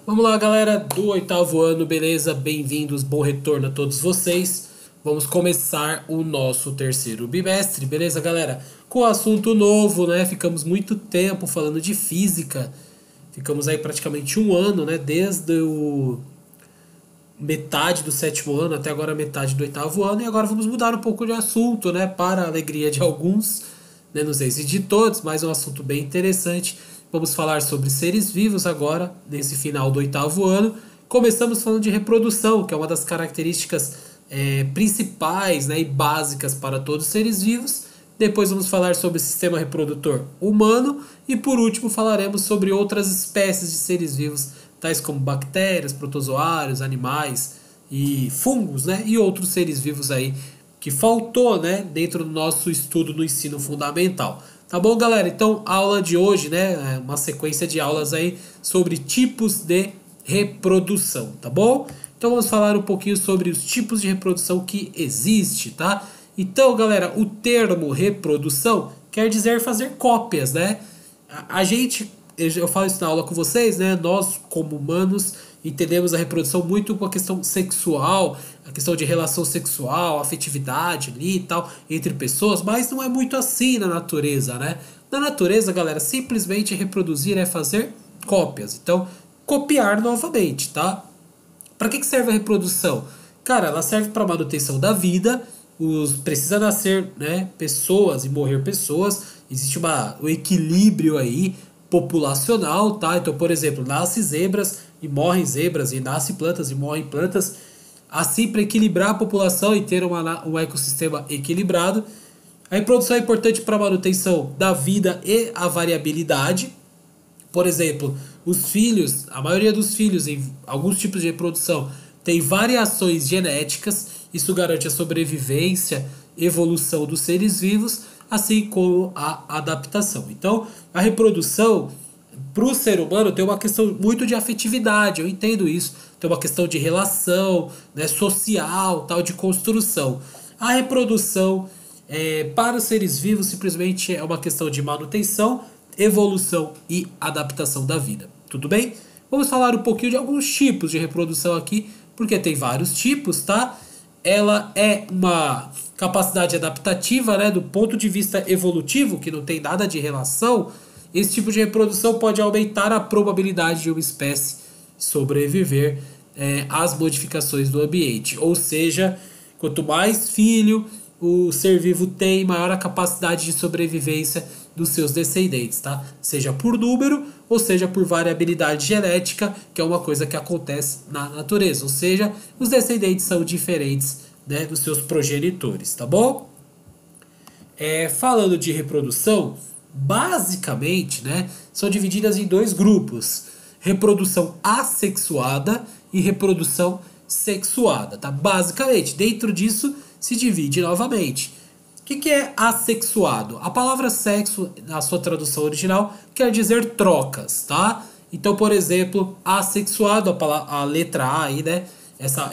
Vamos lá, galera do oitavo ano, beleza? Bem-vindos, bom retorno a todos vocês. Vamos começar o nosso terceiro bimestre, beleza, galera? Com assunto novo, né? Ficamos muito tempo falando de física. Ficamos aí praticamente um ano, né? Desde o metade do sétimo ano até agora metade do oitavo ano. E agora vamos mudar um pouco de assunto, né? Para a alegria de alguns, né? Não sei se de todos, mas é um assunto bem interessante. Vamos falar sobre seres vivos agora, nesse final do oitavo ano. Começamos falando de reprodução, que é uma das características principais, né, e básicas para todos os seres vivos. Depois vamos falar sobre o sistema reprodutor humano. E por último falaremos sobre outras espécies de seres vivos, tais como bactérias, protozoários, animais e fungos, né, e outros seres vivos aí que faltou, né, dentro do nosso estudo no ensino fundamental. Tá bom, galera? Então, a aula de hoje, né, é uma sequência de aulas aí sobre tipos de reprodução, tá bom? Então, vamos falar um pouquinho sobre os tipos de reprodução que existe, tá? Então, galera, o termo reprodução quer dizer fazer cópias, né? A gente, eu falo isso na aula com vocês, né? Nós, como humanos, entendemos a reprodução muito com a questão sexual, a questão de relação sexual, afetividade ali e tal, entre pessoas, mas não é muito assim na natureza, né? Na natureza, galera, simplesmente reproduzir é fazer cópias. Então, copiar novamente, tá? Para que serve a reprodução? Cara, ela serve para manutenção da vida. Precisa nascer, né, pessoas e morrer pessoas. Existe um equilíbrio aí populacional, tá? Então, por exemplo, nasce zebras e morrem zebras, e nasce plantas e morrem plantas. Assim, para equilibrar a população e ter um ecossistema equilibrado. A reprodução é importante para a manutenção da vida e a variabilidade. Por exemplo, os filhos, a maioria dos filhos em alguns tipos de reprodução tem variações genéticas. Isso garante a sobrevivência, evolução dos seres vivos, assim como a adaptação. Então, a reprodução para o ser humano tem uma questão muito de afetividade, eu entendo isso. Tem uma questão de relação, né, social, tal, de construção. A reprodução para os seres vivos simplesmente é uma questão de manutenção, evolução e adaptação da vida. Tudo bem? Vamos falar um pouquinho de alguns tipos de reprodução aqui, porque tem vários tipos, tá? Ela é uma capacidade adaptativa, né, do ponto de vista evolutivo, que não tem nada de relação. Esse tipo de reprodução pode aumentar a probabilidade de uma espécie sobreviver às modificações do ambiente. Ou seja, quanto mais filho o ser vivo tem, maior a capacidade de sobrevivência dos seus descendentes, tá? Seja por número ou seja por variabilidade genética, que é uma coisa que acontece na natureza. Ou seja, os descendentes são diferentes, né, dos seus progenitores, tá bom? Falando de reprodução, basicamente, né, são divididas em dois grupos: reprodução assexuada e reprodução sexuada, tá? Basicamente, dentro disso se divide novamente. O que é assexuado? A palavra sexo, na sua tradução original, quer dizer trocas, tá? Então, por exemplo, assexuado, a letra A aí, né?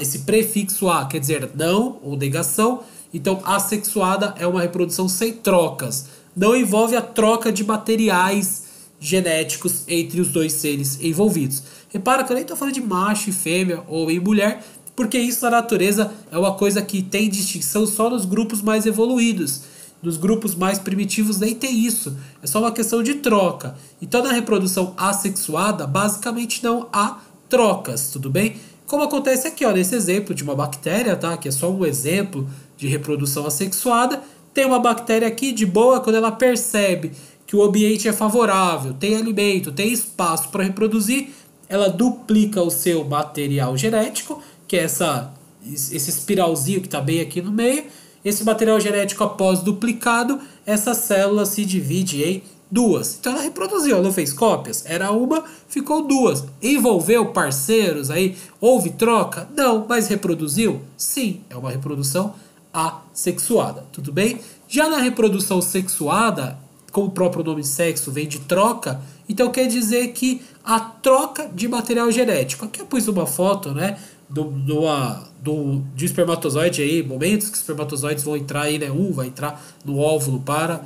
Esse prefixo A quer dizer não ou negação. Então, assexuada é uma reprodução sem trocas. Não envolve a troca de materiais genéticos entre os dois seres envolvidos. Repara que eu nem estou falando de macho e fêmea, homem e mulher, porque isso na natureza é uma coisa que tem distinção só nos grupos mais evoluídos. Nos grupos mais primitivos nem tem isso. É só uma questão de troca. Então, na reprodução assexuada, basicamente não há trocas, tudo bem? Como acontece aqui, ó, nesse exemplo de uma bactéria, tá? Que é só um exemplo de reprodução assexuada. Tem uma bactéria aqui de boa, quando ela percebe que o ambiente é favorável, tem alimento, tem espaço para reproduzir, ela duplica o seu material genético, que é esse espiralzinho que está bem aqui no meio. Esse material genético, após duplicado, essa célula se divide em duas. Então ela reproduziu, ela não fez cópias. Era uma, ficou duas. Envolveu parceiros aí? Houve troca? Não, mas reproduziu? Sim, é uma reprodução assexuada, tudo bem? Já na reprodução sexuada, como o próprio nome sexo vem de troca, então quer dizer que a troca de material genético. Aqui eu pus uma foto, né, de espermatozoide aí, momentos que os espermatozoides vão entrar aí, né, vai entrar no óvulo para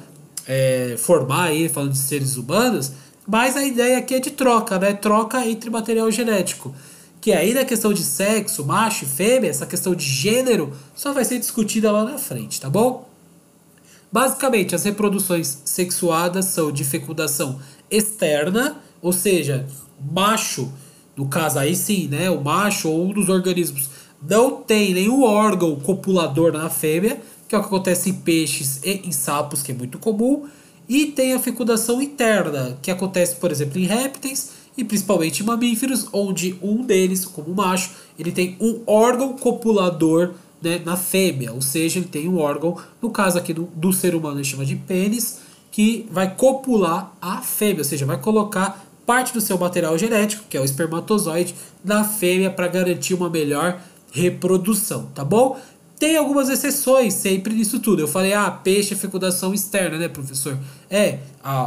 formar aí, falando de seres humanos. mas a ideia aqui é de troca, né? Troca entre material genético. Que aí na questão de sexo, macho e fêmea, essa questão de gênero só vai ser discutida lá na frente, tá bom? Basicamente, as reproduções sexuadas são de fecundação externa, ou seja, macho, no caso aí sim, né, o macho ou um dos organismos não tem nenhum órgão copulador na fêmea, que é o que acontece em peixes e em sapos, que é muito comum, e tem a fecundação interna, que acontece, por exemplo, em répteis e principalmente em mamíferos, onde um deles, como o macho, ele tem um órgão copulador, né, na fêmea, ou seja, ele tem um órgão, no caso aqui do ser humano, ele chama de pênis, que vai copular a fêmea, ou seja, vai colocar parte do seu material genético, que é o espermatozoide, na fêmea para garantir uma melhor reprodução, tá bom? Tem algumas exceções sempre nisso tudo. Eu falei, peixe é fecundação externa, né, professor?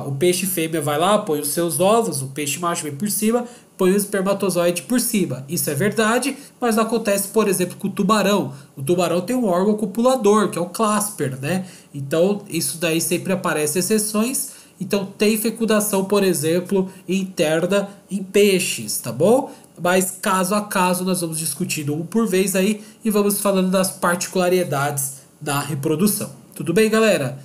O peixe fêmea vai lá, põe os seus ovos, o peixe macho vem por cima, põe o espermatozoide por cima. Isso é verdade, mas não acontece, por exemplo, com o tubarão. O tubarão tem um órgão copulador, que é o clasper, né? Então, isso daí sempre aparece exceções. Então, tem fecundação, por exemplo, interna em peixes, tá bom? Mas caso a caso nós vamos discutindo um por vez aí e vamos falando das particularidades da reprodução. Tudo bem, galera?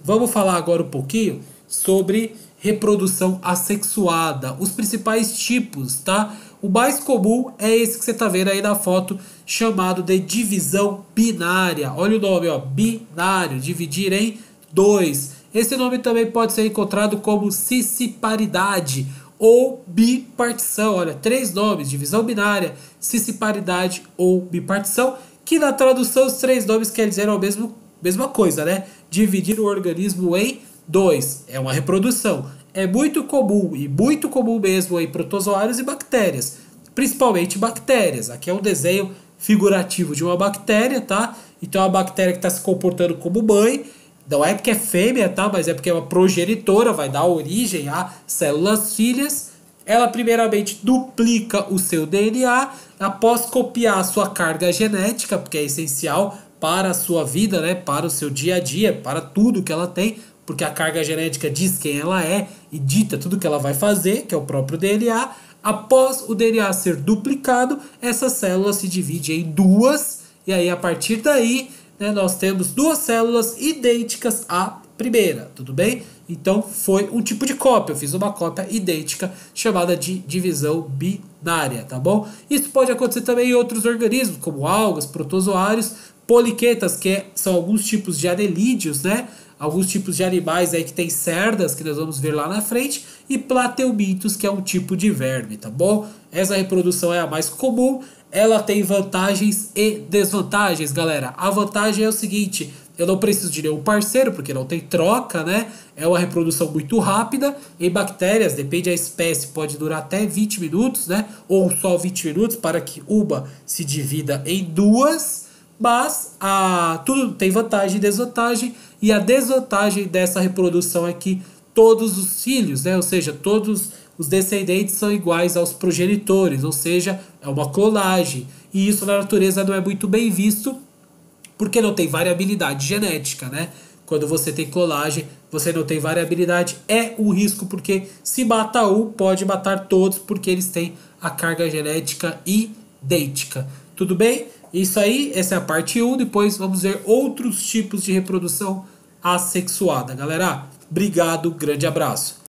Vamos falar agora um pouquinho sobre reprodução assexuada, os principais tipos, tá? O mais comum é esse que você tá vendo aí na foto, chamado de divisão binária. Olha o nome, ó, binário, dividir em dois. Esse nome também pode ser encontrado como cisciparidade ou bipartição. Olha, três nomes: divisão binária, cisciparidade ou bipartição, que na tradução os três nomes querem dizer a mesma coisa, né? Dividir o organismo em dois. É uma reprodução. É muito comum, e muito comum mesmo, em protozoários e bactérias. Principalmente bactérias. Aqui é um desenho figurativo de uma bactéria, tá? Então, é uma bactéria que está se comportando como mãe. Não é porque é fêmea, tá? Mas é porque é uma progenitora, vai dar origem a células filhas. Ela primeiramente duplica o seu DNA, após copiar a sua carga genética, porque é essencial para a sua vida, né? Para o seu dia a dia, para tudo que ela tem, porque a carga genética diz quem ela é e dita tudo que ela vai fazer, que é o próprio DNA. Após o DNA ser duplicado, essa célula se divide em duas, e aí a partir daí, né, nós temos duas células idênticas à primeira, tudo bem? Então foi um tipo de cópia, eu fiz uma cópia idêntica chamada de divisão binária, tá bom? Isso pode acontecer também em outros organismos, como algas, protozoários, poliquetas, que são alguns tipos de anelídeos, né? Alguns tipos de animais aí que tem cerdas, que nós vamos ver lá na frente, e plateumintos, que é um tipo de verme, tá bom? Essa reprodução é a mais comum. Ela tem vantagens e desvantagens, galera. A vantagem é o seguinte: eu não preciso de nenhum parceiro, porque não tem troca, né? É uma reprodução muito rápida. Em bactérias, depende da espécie, pode durar até 20 minutos, né? Ou só 20 minutos para que uma se divida em duas. Mas tudo tem vantagem e desvantagem. E a desvantagem dessa reprodução é que todos os filhos, né? Ou seja, todos os descendentes são iguais aos progenitores, ou seja, é uma clonagem. E isso na natureza não é muito bem visto, porque não tem variabilidade genética, né? Quando você tem clonagem, você não tem variabilidade, é um risco, porque se mata um, pode matar todos, porque eles têm a carga genética idêntica. Tudo bem? Isso aí, essa é a parte 1, depois vamos ver outros tipos de reprodução assexuada. Galera, obrigado, grande abraço.